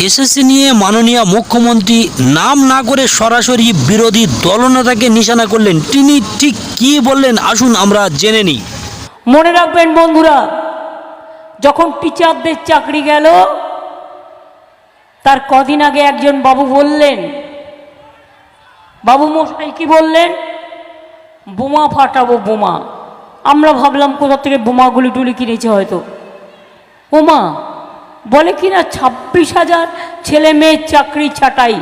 SSC নিয়ে মাননীয় মুখ্যমন্ত্রী নাম না করে সরাসরি বিরোধী দলনেতাকে নিশানা করলেন। তিনি ঠিক কি বললেন আসুন আমরা জেনে নিই। মনে রাখবেন বন্ধুরা, যখন টিচারদের চাকরি গেল তার কদিন আগে একজন বাবু বললেন, বাবু মশাই কি বললেন, বোমা ফাটাবো বোমা। আমরা ভাবলাম কোথা থেকে বোমাগুলি টুলি কিনেছে হয়তো। বোমা বলে কিনা 26,000 ছেলে মেয়ের চাকরি ছাঁটাই।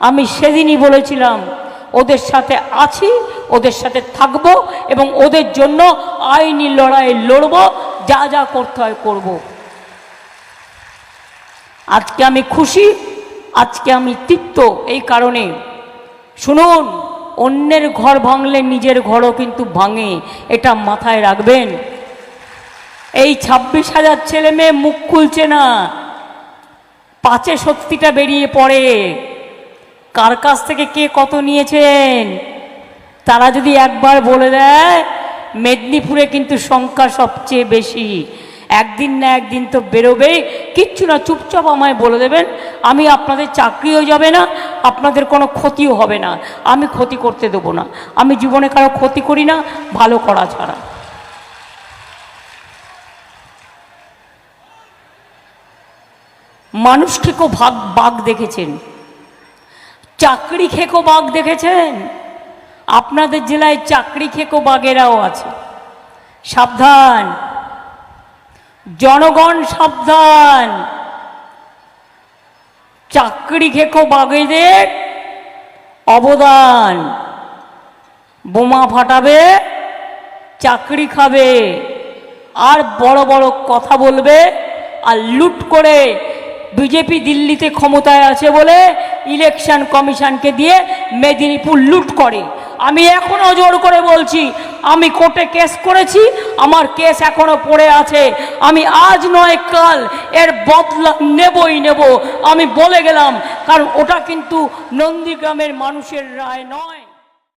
আমি সেদিনই বলেছিলাম ওদের সাথে আছি, ওদের সাথে থাকবো এবং ওদের জন্য আইনি লড়াই লড়বো, যা যা করতে হয় করব। আজকে আমি খুশি, আজকে আমি তৃপ্ত এই কারণে, শুনুন, অন্যের ঘর ভাঙলে নিজের ঘরও কিন্তু ভাঙে, এটা মাথায় রাখবেন। এই 26,000 ছেলে মেয়ে মুখ খুলছে না, পাঁচে সত্যিটা বেরিয়ে পড়ে। কার কাছ থেকে কে কত নিয়েছেন তারা যদি একবার বলে দেয়, মেদিনীপুরে কিন্তু সংখ্যা সবচেয়ে বেশি। একদিন না একদিন তো বেরোবেই, কিচ্ছু না, চুপচাপ আমায় বলে দেবেন, আমি আপনাদের চাকরিও যাবে না, আপনাদের কোনো ক্ষতিও হবে না, আমি ক্ষতি করতে দেবো না। আমি জীবনে কারো ক্ষতি করি না, ভালো করা ছাড়া। মানুষ খেকো বাঘ দেখেছেন, চাকরি খেকো বাঘ দেখেছেন? আপনাদের জেলায় চাকরি খেকো বাঘেরাও আছে। সাবধান জনগণ, সাবধান। চাকরি খেকো বাঘেদের অবদান, বোমা ফাটাবে, চাকরি খাবে, আর বড় বড় কথা বলবে, আর লুট করে বিজেপি দিল্লিতে ক্ষমতায় আছে বলে ইলেকশন কমিশনকে দিয়ে মেদিনীপুর লুট করে। আমি এখনো জোর করে বলছি, আমি কোর্টে কেস করেছি, আমার কেস এখনো পড়ে আছে, আমি আজ নয় কাল এর বদলা নেবই নেব, আমি বলে গেলাম। কারণ ওটা কিন্তু নন্দীগ্রামের মানুষের রায় নয়।